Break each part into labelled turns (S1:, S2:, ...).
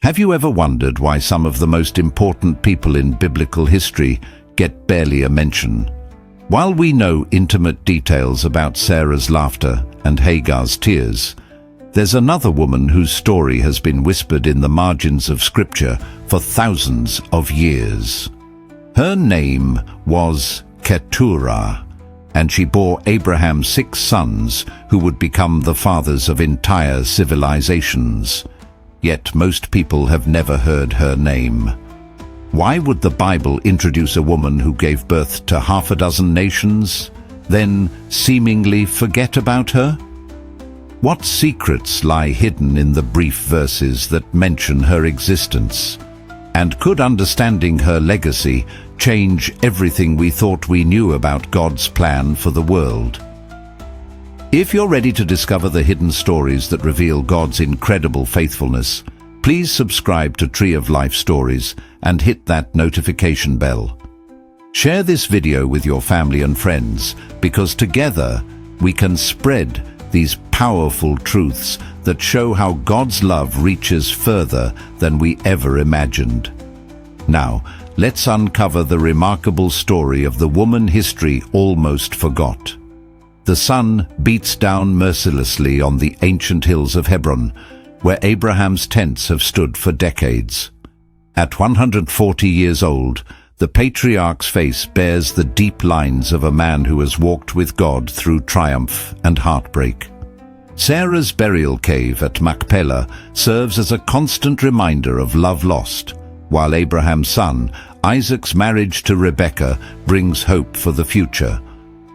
S1: Have you ever wondered why some of the most important people in biblical history get barely a mention? While we know intimate details about Sarah's laughter and Hagar's tears, there's another woman whose story has been whispered in the margins of Scripture for thousands of years. Her name was Keturah, and she bore Abraham 6 sons who would become the fathers of entire civilizations. Yet most people have never heard her name. Why would the Bible introduce a woman who gave birth to half a dozen nations, then seemingly forget about her? What secrets lie hidden in the brief verses that mention her existence? And could understanding her legacy change everything we thought we knew about God's plan for the world? If you're ready to discover the hidden stories that reveal God's incredible faithfulness, please subscribe to Tree of Life Stories and hit that notification bell. Share this video with your family and friends, because together we can spread these powerful truths that show how God's love reaches further than we ever imagined. Now, let's uncover the remarkable story of the woman history almost forgot. The sun beats down mercilessly on the ancient hills of Hebron, where Abraham's tents have stood for decades. At 140 years old, the patriarch's face bears the deep lines of a man who has walked with God through triumph and heartbreak. Sarah's burial cave at Machpelah serves as a constant reminder of love lost, while Abraham's son, Isaac's marriage to Rebekah, brings hope for the future.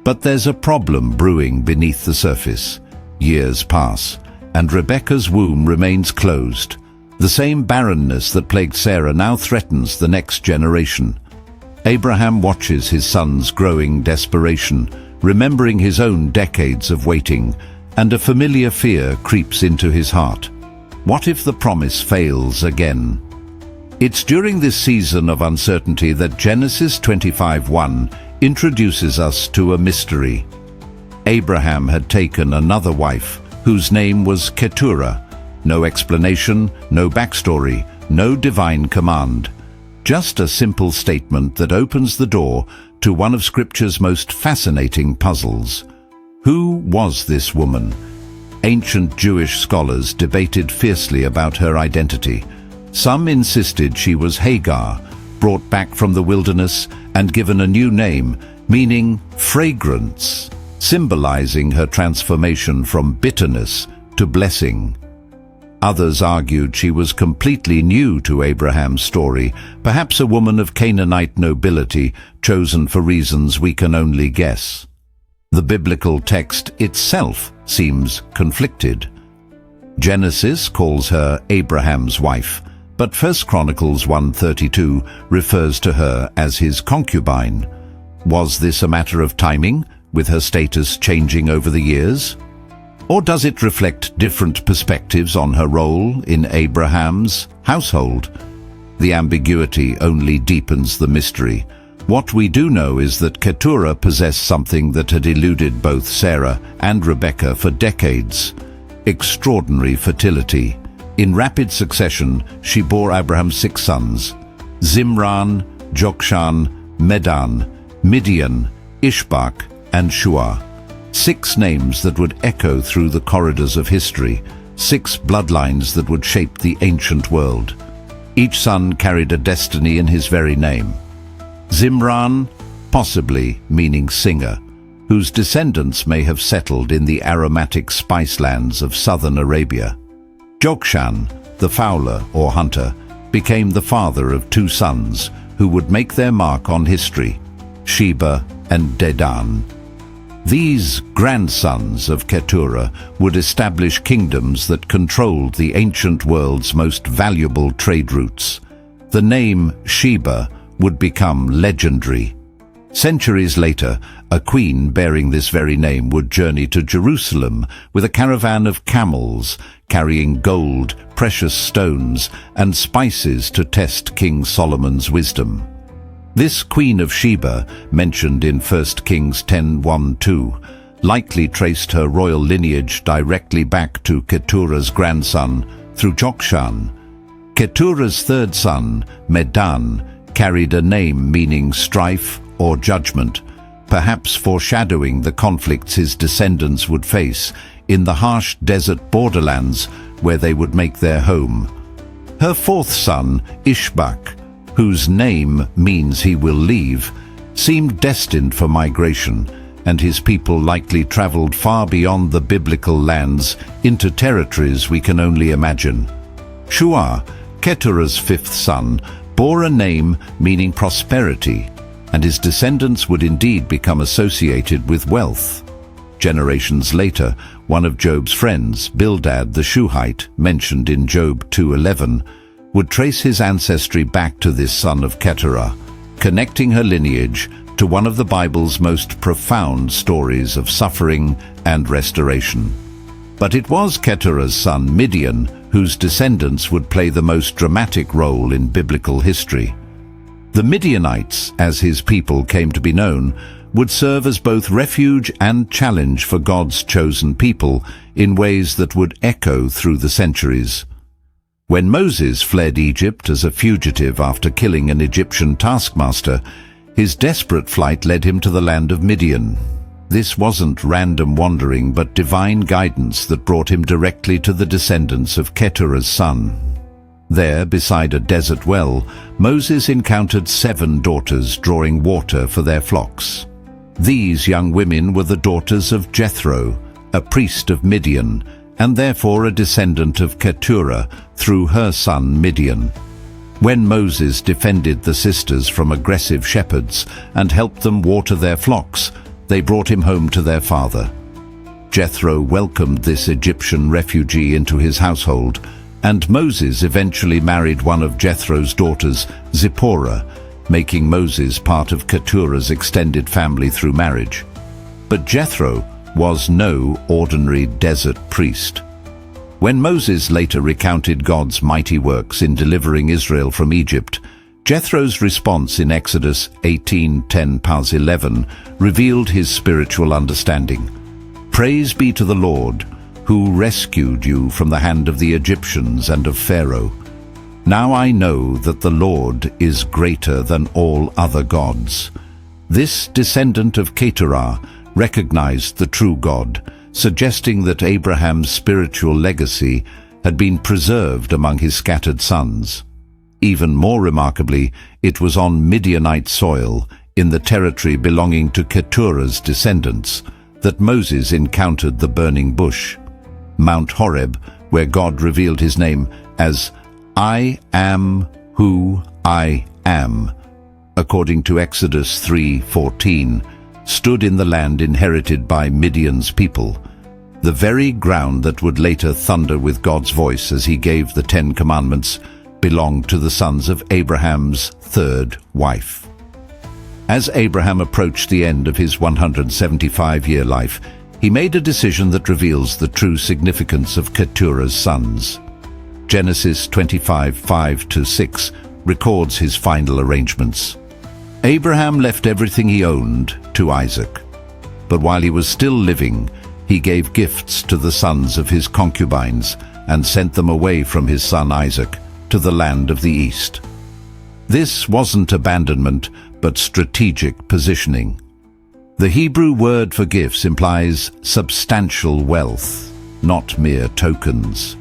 S1: But there's a problem brewing beneath the surface. Years pass, and Rebekah's womb remains closed. The same barrenness that plagued Sarah now threatens the next generation. Abraham watches his son's growing desperation, remembering his own decades of waiting, and a familiar fear creeps into his heart. What if the promise fails again? It's during this season of uncertainty that Genesis 25:1 introduces us to a mystery. Abraham had taken another wife, whose name was Keturah. No explanation, no backstory, no divine command. Just a simple statement that opens the door to one of Scripture's most fascinating puzzles. Who was this woman? Ancient Jewish scholars debated fiercely about her identity. Some insisted she was Hagar, brought back from the wilderness and given a new name, meaning fragrance, symbolizing her transformation from bitterness to blessing. Others argued she was completely new to Abraham's story, perhaps a woman of Canaanite nobility, chosen for reasons we can only guess. The biblical text itself seems conflicted. Genesis calls her Abraham's wife, but 1 Chronicles 1:32 refers to her as his concubine. Was this a matter of timing, with her status changing over the years? Or does it reflect different perspectives on her role in Abraham's household? The ambiguity only deepens the mystery. What we do know is that Keturah possessed something that had eluded both Sarah and Rebekah for decades: extraordinary fertility. In rapid succession, she bore Abraham 6 sons: Zimran, Jokshan, Medan, Midian, Ishbak, and Shua. 6 names that would echo through the corridors of history, 6 bloodlines that would shape the ancient world. Each son carried a destiny in his very name. Zimran, possibly meaning singer, whose descendants may have settled in the aromatic spice lands of southern Arabia. Jokshan, the fowler or hunter, became the father of 2 sons who would make their mark on history: Sheba and Dedan. These grandsons of Keturah would establish kingdoms that controlled the ancient world's most valuable trade routes. The name Sheba would become legendary. Centuries later, a queen bearing this very name would journey to Jerusalem with a caravan of camels carrying gold, precious stones, and spices to test King Solomon's wisdom. This Queen of Sheba, mentioned in 1 Kings 10:1-2, likely traced her royal lineage directly back to Keturah's grandson through Jokshan. Keturah's third son, Medan, carried a name meaning strife or judgment, perhaps foreshadowing the conflicts his descendants would face in the harsh desert borderlands where they would make their home. Her fourth son, Ishbak, whose name means he will leave, seemed destined for migration, and his people likely traveled far beyond the biblical lands into territories we can only imagine. Shua, Keturah's fifth son, bore a name meaning prosperity, and his descendants would indeed become associated with wealth. Generations later, one of Job's friends, Bildad the Shuhite, mentioned in Job 2:11, would trace his ancestry back to this son of Keturah, connecting her lineage to one of the Bible's most profound stories of suffering and restoration. But it was Keturah's son, Midian, whose descendants would play the most dramatic role in biblical history. The Midianites, as his people came to be known, would serve as both refuge and challenge for God's chosen people in ways that would echo through the centuries. When Moses fled Egypt as a fugitive after killing an Egyptian taskmaster, his desperate flight led him to the land of Midian. This wasn't random wandering, but divine guidance that brought him directly to the descendants of Keturah's son. There, beside a desert well, Moses encountered 7 daughters drawing water for their flocks. These young women were the daughters of Jethro, a priest of Midian, and therefore a descendant of Keturah through her son Midian. When Moses defended the sisters from aggressive shepherds and helped them water their flocks, they brought him home to their father. Jethro welcomed this Egyptian refugee into his household, and Moses eventually married one of Jethro's daughters, Zipporah, making Moses part of Keturah's extended family through marriage. But Jethro was no ordinary desert priest. When Moses later recounted God's mighty works in delivering Israel from Egypt, Jethro's response in Exodus 18:10-11 revealed his spiritual understanding. "Praise be to the Lord, who rescued you from the hand of the Egyptians and of Pharaoh. Now I know that the Lord is greater than all other gods." This descendant of Keturah recognized the true God, suggesting that Abraham's spiritual legacy had been preserved among his scattered sons. Even more remarkably, it was on Midianite soil, in the territory belonging to Keturah's descendants, that Moses encountered the burning bush, Mount Horeb, where God revealed his name as "I am who I am," according to Exodus 3:14, stood in the land inherited by Midian's people, the very ground that would later thunder with God's voice as he gave the 10 Commandments belonged to the sons of Abraham's third wife. As Abraham approached the end of his 175-year life, he made a decision that reveals the true significance of Keturah's sons. Genesis 25:5-6 records his final arrangements. Abraham left everything he owned to Isaac, but while he was still living, he gave gifts to the sons of his concubines and sent them away from his son Isaac to the land of the east. This wasn't abandonment, but strategic positioning. The Hebrew word for gifts implies substantial wealth, not mere tokens.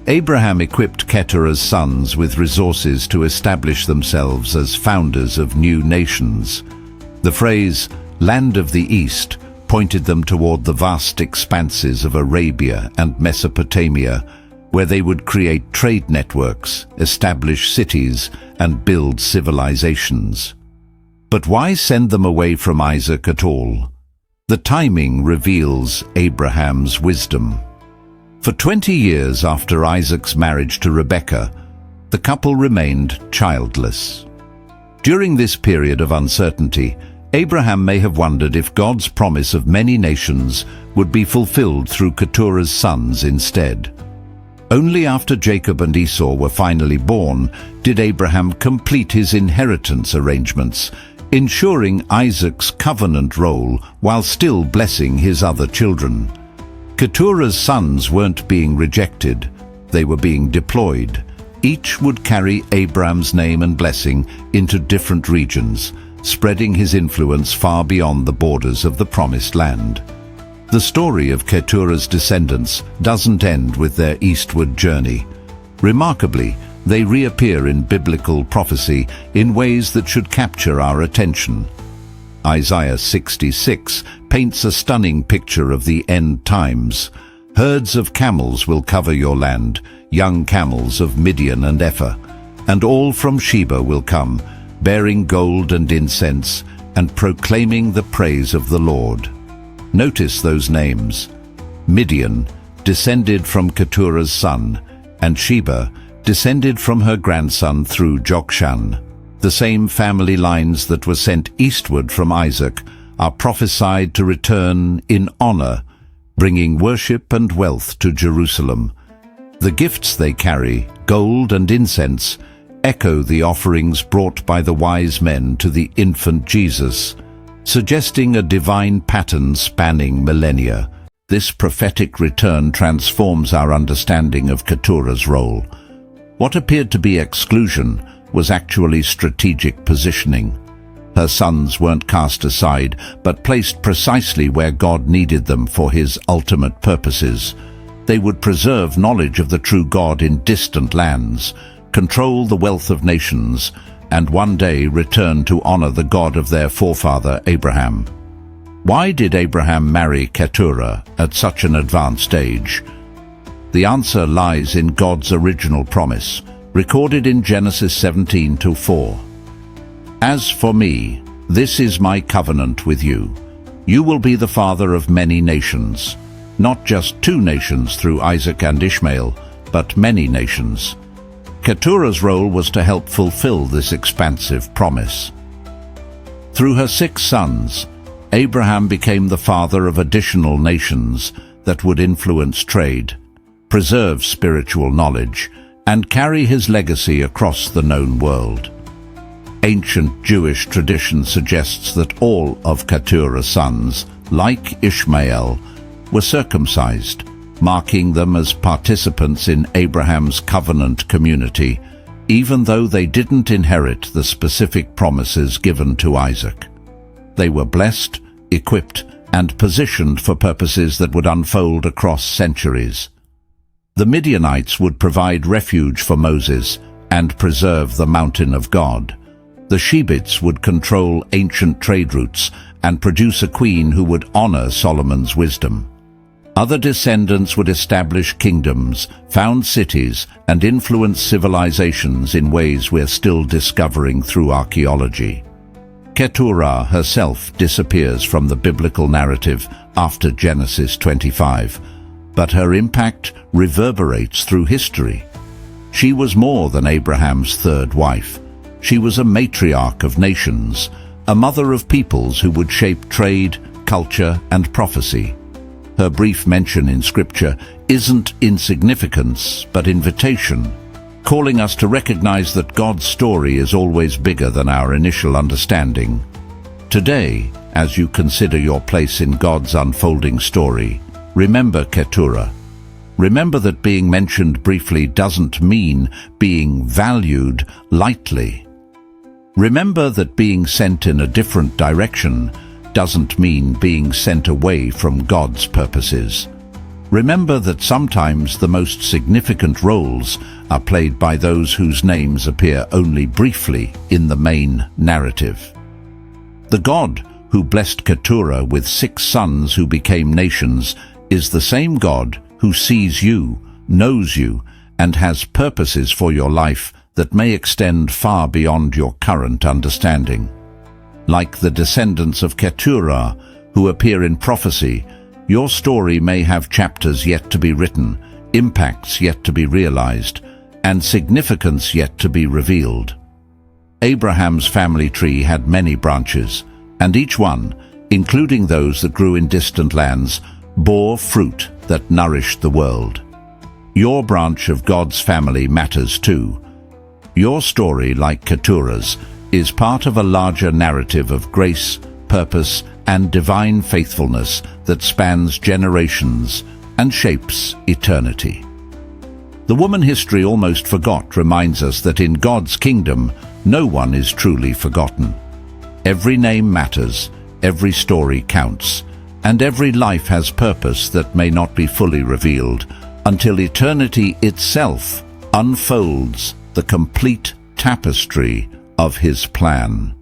S1: Abraham equipped Keturah's sons with resources to establish themselves as founders of new nations. The phrase, "land of the East," pointed them toward the vast expanses of Arabia and Mesopotamia, where they would create trade networks, establish cities, and build civilizations. But why send them away from Isaac at all? The timing reveals Abraham's wisdom. For 20 years after Isaac's marriage to Rebekah, the couple remained childless. During this period of uncertainty, Abraham may have wondered if God's promise of many nations would be fulfilled through Keturah's sons instead. Only after Jacob and Esau were finally born did Abraham complete his inheritance arrangements, ensuring Isaac's covenant role while still blessing his other children. Keturah's sons weren't being rejected, they were being deployed, Each would carry Abraham's name and blessing into different regions, spreading his influence far beyond the borders of the Promised Land. The story of Keturah's descendants doesn't end with their eastward journey. Remarkably, they reappear in biblical prophecy in ways that should capture our attention. Isaiah 66 paints a stunning picture of the end times. Herds of camels will cover your land, young camels of Midian and Ephah, and all from Sheba will come, bearing gold and incense, and proclaiming the praise of the Lord. Notice those names. Midian, descended from Keturah's son, and Sheba, descended from her grandson through Jokshan. The same family lines that were sent eastward from Isaac are prophesied to return in honor, bringing worship and wealth to Jerusalem. The gifts they carry, gold and incense, echo the offerings brought by the wise men to the infant Jesus, suggesting a divine pattern spanning millennia. This prophetic return transforms our understanding of Keturah's role. What appeared to be exclusion was actually strategic positioning. Her sons weren't cast aside, but placed precisely where God needed them for his ultimate purposes. They would preserve knowledge of the true God in distant lands, control the wealth of nations, and one day return to honor the God of their forefather Abraham. Why did Abraham marry Keturah at such an advanced age? The answer lies in God's original promise, recorded in Genesis 17:4. As for me, this is my covenant with you. You will be the father of many nations, not just two nations through Isaac and Ishmael, but many nations. Keturah's role was to help fulfill this expansive promise. Through her 6 sons, Abraham became the father of additional nations that would influence trade, preserve spiritual knowledge, and carry his legacy across the known world. Ancient Jewish tradition suggests that all of Keturah's sons, like Ishmael, were circumcised, marking them as participants in Abraham's covenant community, even though they didn't inherit the specific promises given to Isaac. They were blessed, equipped, and positioned for purposes that would unfold across centuries. The Midianites would provide refuge for Moses and preserve the mountain of God. The Shebites would control ancient trade routes and produce a queen who would honor Solomon's wisdom. Other descendants would establish kingdoms, found cities, and influence civilizations in ways we're still discovering through archaeology. Keturah herself disappears from the biblical narrative after Genesis 25, but her impact reverberates through history. She was more than Abraham's third wife. She was a matriarch of nations, a mother of peoples who would shape trade, culture, and prophecy. Her brief mention in Scripture isn't insignificance, but invitation, calling us to recognize that God's story is always bigger than our initial understanding. Today, as you consider your place in God's unfolding story, remember Keturah. Remember that being mentioned briefly doesn't mean being valued lightly. Remember that being sent in a different direction doesn't mean being sent away from God's purposes. Remember that sometimes the most significant roles are played by those whose names appear only briefly in the main narrative. The God who blessed Keturah with 6 sons who became nations is the same God who sees you, knows you, and has purposes for your life that may extend far beyond your current understanding. Like the descendants of Keturah who appear in prophecy, your story may have chapters yet to be written, impacts yet to be realized, and significance yet to be revealed. Abraham's family tree had many branches, and each one, including those that grew in distant lands, bore fruit that nourished the world. Your branch of God's family matters too. Your story, like Keturah's, is part of a larger narrative of grace, purpose, and divine faithfulness that spans generations and shapes eternity. The woman history almost forgot reminds us that in God's kingdom, no one is truly forgotten. Every name matters, every story counts, and every life has purpose that may not be fully revealed until eternity itself unfolds the complete tapestry of His plan.